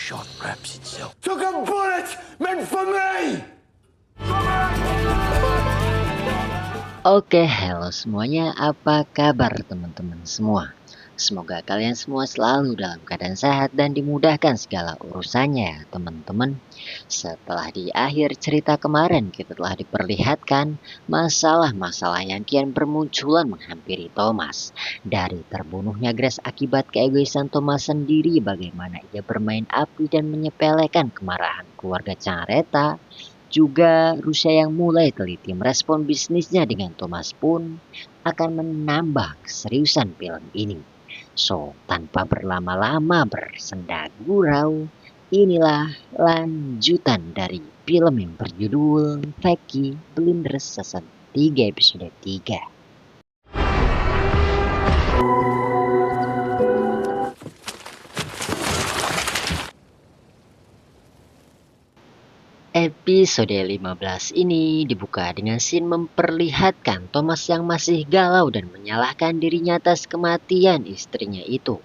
shot wraps itself. Took a bullet meant for me! Oke, halo semuanya, apa kabar teman-teman semua? Semoga kalian semua selalu dalam keadaan sehat dan dimudahkan segala urusannya ya teman-teman. Setelah di akhir cerita kemarin kita telah diperlihatkan masalah-masalah yang kian bermunculan menghampiri Thomas. Dari terbunuhnya Grace akibat keegoisan Thomas sendiri, bagaimana ia bermain api dan menyepelekan kemarahan keluarga Careta. Juga Rusia yang mulai teliti merespon bisnisnya dengan Thomas pun akan menambah keseriusan film ini. So, tanpa berlama-lama bersenda gurau, inilah lanjutan dari film yang berjudul Peaky Blinders Season 3 episode 3. Episode 15 ini dibuka dengan scene memperlihatkan Thomas yang masih galau dan menyalahkan dirinya atas kematian istrinya itu,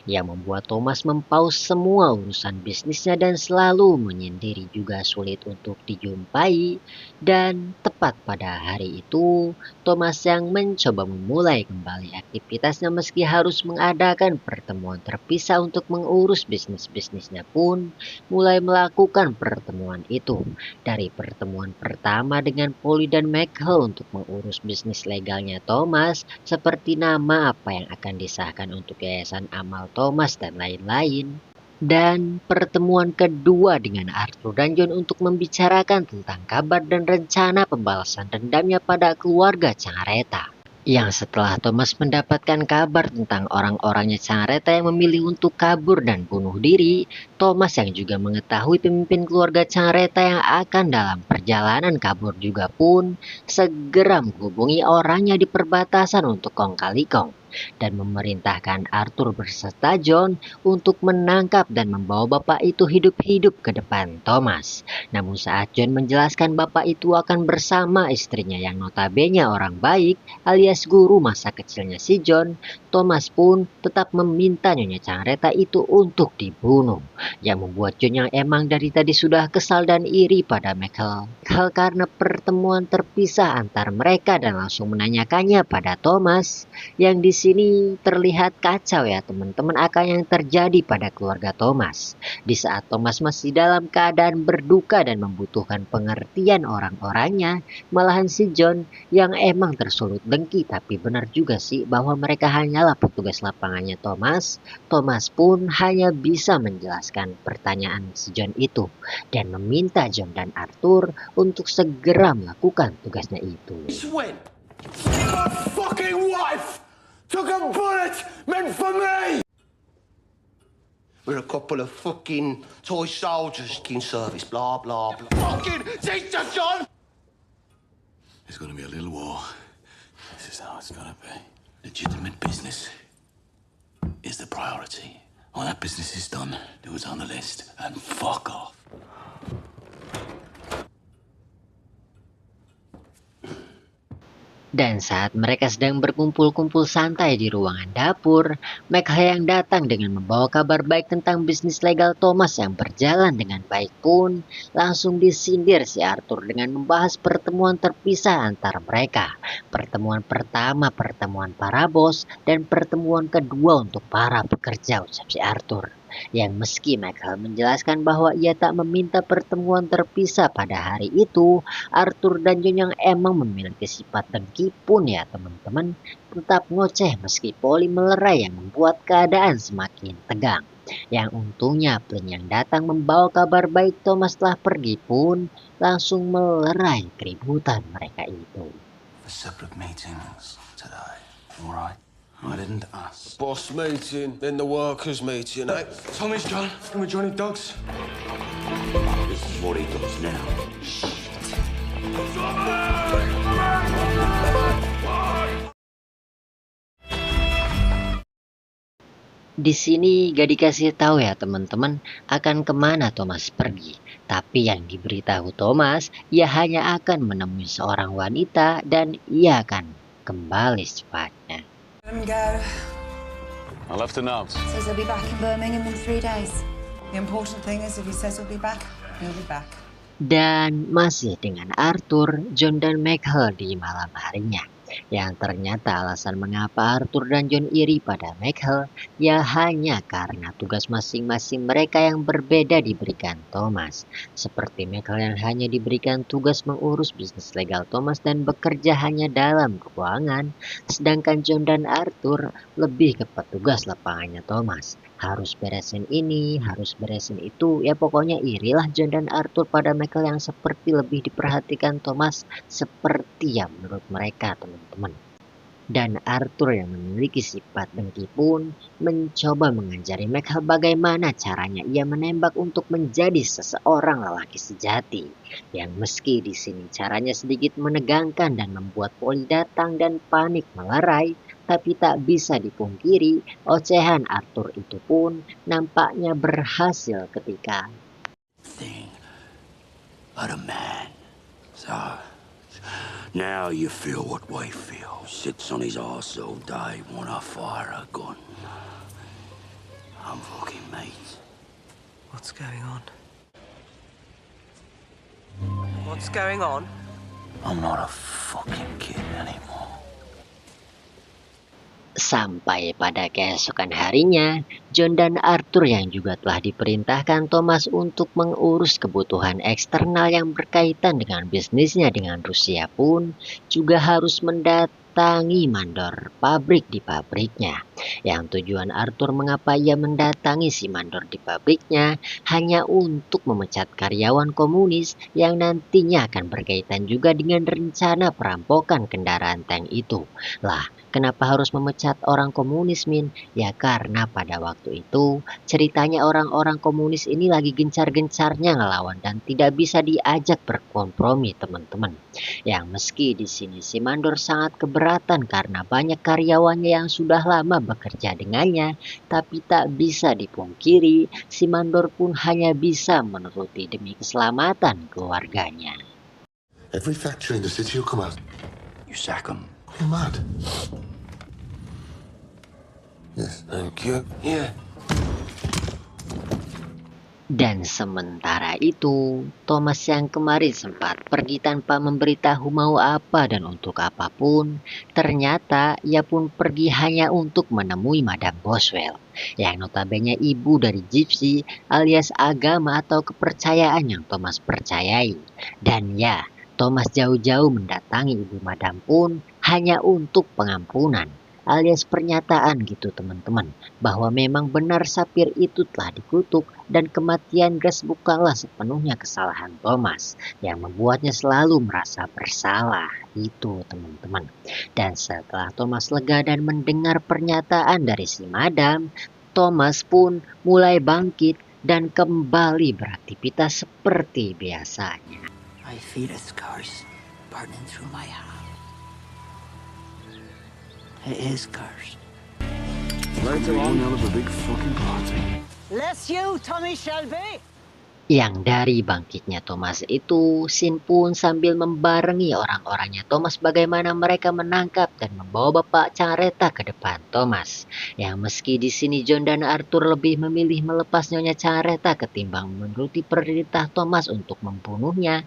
yang membuat Thomas mempaus semua urusan bisnisnya dan selalu menyendiri juga sulit untuk dijumpai. Dan tepat pada hari itu, Thomas yang mencoba memulai kembali aktivitasnya meski harus mengadakan pertemuan terpisah untuk mengurus bisnisnya pun mulai melakukan pertemuan itu. Dari pertemuan pertama dengan Polly dan Michael untuk mengurus bisnis legalnya Thomas, seperti nama apa yang akan disahkan untuk yayasan amal Thomas dan lain-lain. Dan pertemuan kedua dengan Arthur dan John untuk membicarakan tentang kabar dan rencana pembalasan dendamnya pada keluarga Careta. Yang setelah Thomas mendapatkan kabar tentang orang-orangnya Careta yang memilih untuk kabur dan bunuh diri, Thomas yang juga mengetahui pemimpin keluarga Careta yang akan dalam perjalanan kabur juga pun segera menghubungi orangnya di perbatasan untuk kong kali kong dan memerintahkan Arthur beserta John untuk menangkap dan membawa bapak itu hidup-hidup ke depan Thomas. Namun saat John menjelaskan bapak itu akan bersama istrinya yang notabene orang baik alias guru masa kecilnya si John, Thomas pun tetap meminta Nyonya Careta itu untuk dibunuh, yang membuat John yang emang dari tadi sudah kesal dan iri pada Michael karena pertemuan terpisah antar mereka dan langsung menanyakannya pada Thomas, yang di sini terlihat kacau ya teman-teman akan yang terjadi pada keluarga Thomas. Di saat Thomas masih dalam keadaan berduka dan membutuhkan pengertian orang-orangnya, malahan si John yang emang tersulut dengki, tapi benar juga sih bahwa mereka hanyalah petugas lapangannya Thomas. Thomas pun hanya bisa menjelaskan pertanyaan si John itu dan meminta John dan Arthur untuk segera melakukan tugasnya itu. My fucking wife took a bullet meant for me! We're a couple of fucking toy soldiers in service, blah, blah, blah. Fucking teacher, John! There's gonna be a little war. This is how it's gonna be. Legitimate business is the priority. When that business is done, do what's on the list and fuck off. Dan saat mereka sedang berkumpul-kumpul santai di ruangan dapur, Michael yang datang dengan membawa kabar baik tentang bisnis legal Thomas yang berjalan dengan baik pun langsung disindir si Arthur dengan membahas pertemuan terpisah antar mereka. Pertemuan pertama pertemuan para bos dan pertemuan kedua untuk para pekerja, ucap si Arthur. Yang meski Michael menjelaskan bahwa ia tak meminta pertemuan terpisah pada hari itu, Arthur dan John yang emang memiliki sifat dengki pun ya teman-teman tetap ngoceh meski Polly melerai yang membuat keadaan semakin tegang. Yang untungnya Flynn yang datang membawa kabar baik Thomas telah pergi pun langsung melerai keributan mereka itu. Separate meetings today, all right? I didn't ask. Boss meeting, then the workers meeting, eh? Tommy's gone. And with Johnny Dogs. This is what he does now. Di sini gak dikasih tahu ya teman-teman akan kemana Thomas pergi. Tapi yang diberitahu Thomas, ia hanya akan menemui seorang wanita dan ia akan kembali secepatnya. Let him go. I left a note. Says he'll be back in Birmingham in 3 days. The important thing is if he says he'll be back, he'll be back. Dan masih dengan Arthur, John dan Michael di malam harinya. Yang ternyata alasan mengapa Arthur dan John iri pada Michael ya hanya karena tugas masing-masing mereka yang berbeda diberikan Thomas. Seperti Michael yang hanya diberikan tugas mengurus bisnis legal Thomas dan bekerja hanya dalam ruangan, sedangkan John dan Arthur lebih ke petugas lapangannya Thomas. Harus beresin ini, harus beresin itu, ya pokoknya irilah John dan Arthur pada Michael yang seperti lebih diperhatikan Thomas seperti yang menurut mereka teman-teman. Dan Arthur yang memiliki sifat dengki pun mencoba mengajari Michael bagaimana caranya ia menembak untuk menjadi seseorang lelaki sejati. Yang meski di sini caranya sedikit menegangkan dan membuat Polly datang dan panik melerai, tapi tak bisa dipungkiri ocehan Arthur itu pun nampaknya berhasil ketika Thing of a man. So now you feel what we feel. Sits on his arse all day, wanna fire a gun. I'm fucking mate. What's going on? What's going on? I'm not a fucking kid anymore. Sampai pada keesokan harinya, John dan Arthur yang juga telah diperintahkan Thomas untuk mengurus kebutuhan eksternal yang berkaitan dengan bisnisnya dengan Rusia pun juga harus mendatangi mandor pabrik di pabriknya. Yang tujuan Arthur mengapa ia mendatangi si mandor di pabriknya hanya untuk memecat karyawan komunis yang nantinya akan berkaitan juga dengan rencana perampokan kendaraan tank itu. Lah, kenapa harus memecat orang komunis, Min? Ya karena pada waktu itu ceritanya orang-orang komunis ini lagi gencar-gencarnya ngelawan dan tidak bisa diajak berkompromi, teman-teman. Yang meski di sini si mandor sangat keberatan karena banyak karyawannya yang sudah lama bekerja dengannya, tapi tak bisa dipungkiri si mandor pun hanya bisa menuruti demi keselamatan keluarganya. Every factory in the city will come out. You sack 'em. You're mad. Yes, thank you. Yeah. Dan sementara itu, Thomas yang kemarin sempat pergi tanpa memberitahu mau apa dan untuk apapun, ternyata ia pun pergi hanya untuk menemui Madame Boswell, yang notabene ibu dari Gypsy alias agama atau kepercayaan yang Thomas percayai. Dan ya, Thomas jauh-jauh mendatangi ibu Madame pun hanya untuk pengampunan. Alias pernyataan gitu teman-teman, bahwa memang benar Sapphire itu telah dikutuk dan kematian Grace bukanlah sepenuhnya kesalahan Thomas yang membuatnya selalu merasa bersalah itu teman-teman. Dan setelah Thomas lega dan mendengar pernyataan dari si Madam, Thomas pun mulai bangkit dan kembali beraktivitas seperti biasanya. I feel a curse burning through my heart. It is cursed. Later on, Hell of a big fucking party. Bless you, Tommy Shelby. Yang dari bangkitnya Thomas itu, Sin pun sambil membarengi orang-orangnya Thomas bagaimana mereka menangkap dan membawa Bapak Careta ke depan Thomas. Yang meski di sini John dan Arthur lebih memilih melepas Nyonya Careta ketimbang menuruti perintah Thomas untuk membunuhnya.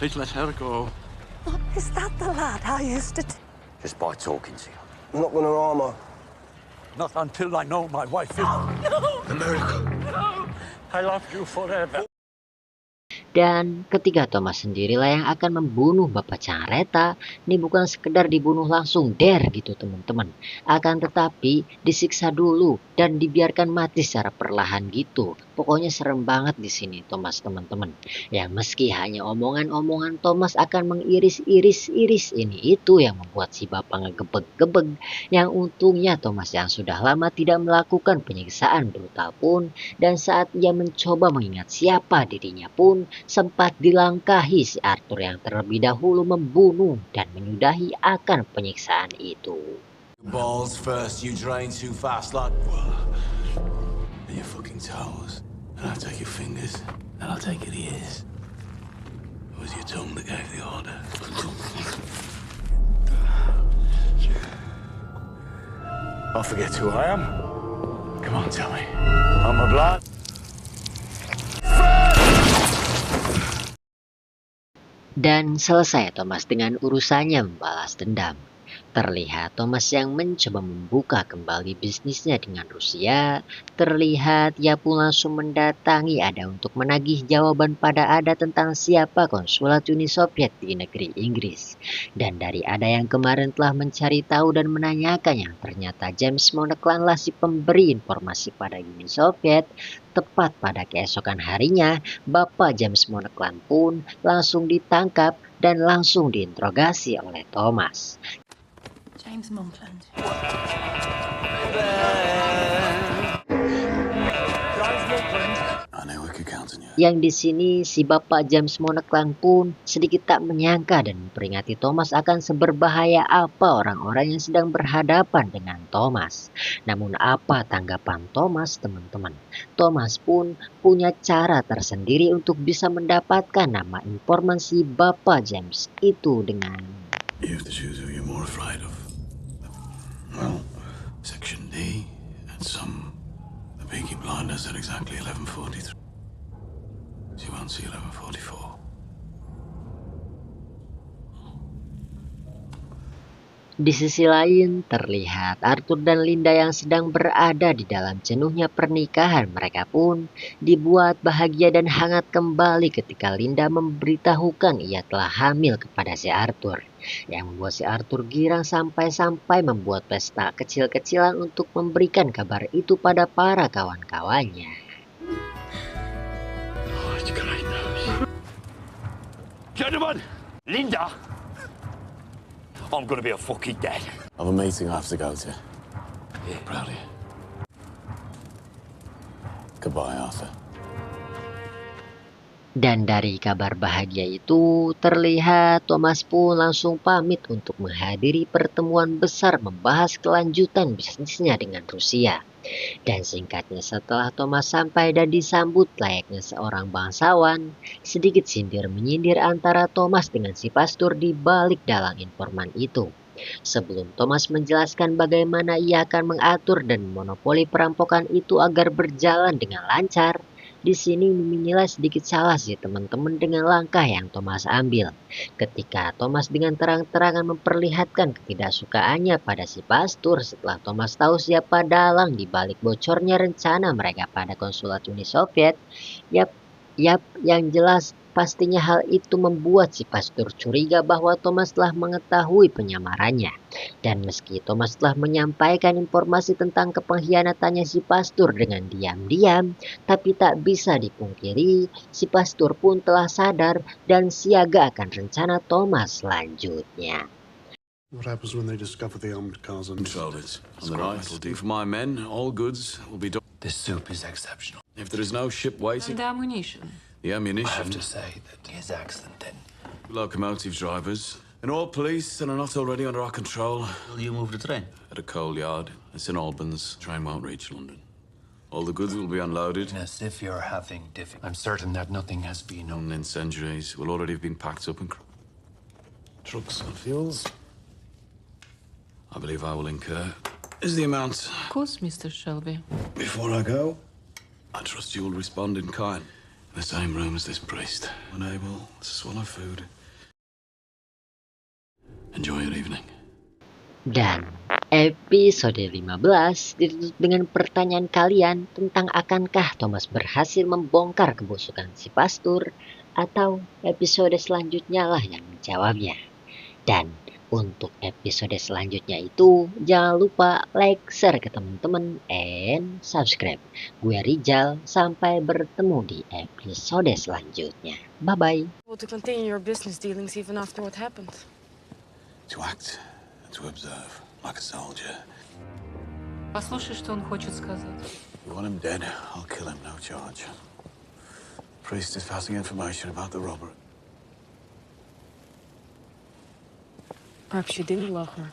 Please let her go. Is that the lad I used to... Just by talking to you. I'm not gonna harm her. Not until I know my wife is... America. I love you forever. Dan ketiga Thomas sendirilah yang akan membunuh Bapak Careta. Ini bukan sekedar dibunuh langsung der gitu teman-teman. Akan tetapi disiksa dulu dan dibiarkan mati secara perlahan gitu. Pokoknya serem banget di sini Thomas teman-teman. Yang meski hanya omongan-omongan Thomas akan mengiris-iris ini itu yang membuat si bapak ngegebeg-gebeg. Yang untungnya Thomas yang sudah lama tidak melakukan penyiksaan brutal pun, dan saat ia mencoba mengingat siapa dirinya pun sempat dilangkahi si Arthur yang terlebih dahulu membunuh dan menyudahi akan penyiksaan itu. Balls first, you drain too fast like... Are you fucking toes, and I'll take your fingers, and I'll take your ears. It was your tongue that gave the order. I'll forget who I am. Come on, tell me. I'm a blood. Dan selesai Thomas dengan urusannya membalas dendam. Terlihat Thomas yang mencoba membuka kembali bisnisnya dengan Rusia. Terlihat ia pun langsung mendatangi Ada untuk menagih jawaban pada Ada tentang siapa konsulat Uni Soviet di negeri Inggris. Dan dari Ada yang kemarin telah mencari tahu dan menanyakan yang ternyata James Monaghan lah si pemberi informasi pada Uni Soviet. Tepat pada keesokan harinya, Bapak James Monaghan pun langsung ditangkap dan langsung diinterogasi oleh Thomas. James Monkland. I know we could count on you. Yang di sini si Bapak James Monaghan pun sedikit tak menyangka dan memperingati Thomas akan seberbahaya apa orang-orang yang sedang berhadapan dengan Thomas. Namun apa tanggapan Thomas, teman-teman? Thomas pun punya cara tersendiri untuk bisa mendapatkan nama informasi Bapak James itu dengan You have to choose who you're more afraid of. Well, Section D and the Peaky Blinders at exactly 11:43. So you won't see 11:44. Di sisi lain, terlihat Arthur dan Linda yang sedang berada di dalam jenuhnya pernikahan. Mereka pun dibuat bahagia dan hangat kembali ketika Linda memberitahukan ia telah hamil kepada si Arthur. Yang membuat si Arthur girang sampai-sampai membuat pesta kecil-kecilan untuk memberikan kabar itu pada para kawan-kawannya. Oh, it's great news. Gentlemen, Linda. I'm gonna be a fucking dad. I've a meeting I have to go to. Yeah, proud of you. Goodbye, Arthur. Dan dari kabar bahagia itu terlihat Thomas pun langsung pamit untuk menghadiri pertemuan besar membahas kelanjutan bisnisnya dengan Rusia. Dan singkatnya setelah Thomas sampai dan disambut layaknya seorang bangsawan, sedikit sindir-menyindir antara Thomas dengan si pastor di balik dalang informan itu. Sebelum Thomas menjelaskan bagaimana ia akan mengatur dan monopoli perampokan itu agar berjalan dengan lancar, di sini menilai sedikit salah sih teman-teman dengan langkah yang Thomas ambil. Ketika Thomas dengan terang-terangan memperlihatkan ketidaksukaannya pada si pastor setelah Thomas tahu siapa dalang di balik bocornya rencana mereka pada konsulat Uni Soviet. Yap, yang jelas pastinya hal itu membuat si pastor curiga bahwa Thomas telah mengetahui penyamarannya. Dan meski Thomas telah menyampaikan informasi tentang kepengkhianatannya si pastor dengan diam-diam, tapi tak bisa dipungkiri, si pastor pun telah sadar dan siaga akan rencana Thomas selanjutnya. What happens when they discover the armored cars on Controllers. On the right will do for my men. All goods will be done. This soup is exceptional. If there is no ship waiting, The ammunition. the I ammunition, have to say that he is excellent then. locomotive drivers, and all police that are not already under our control Will you move the train? at a coal yard. It's in Albans. Train won't reach London. All the goods will be unloaded, As if you're having difficulty. I'm certain that nothing has been and incendiaries will already have been packed up and trucks and fuels. I believe I will incur is the amount. Of course, Mr. Shelby. Before I go, I trust you will respond in kind. In the same room as this priest, unable to swallow food. Enjoy your evening. Dan episode 15 ditutup dengan pertanyaan kalian tentang akankah Thomas berhasil membongkar kebusukan si pastor, atau episode selanjutnya lah yang menjawabnya. Dan untuk episode selanjutnya itu jangan lupa like, share ke teman-teman, and subscribe. Gue Rizal, sampai bertemu di episode selanjutnya. Bye-bye. To continue your business dealings even after what happened. To act and to observe like a soldier. Послушай, что он хочет сказать. You want him dead, I'll kill him, no charge. Priest is passing information about the robbery. Perhaps you didn't love her.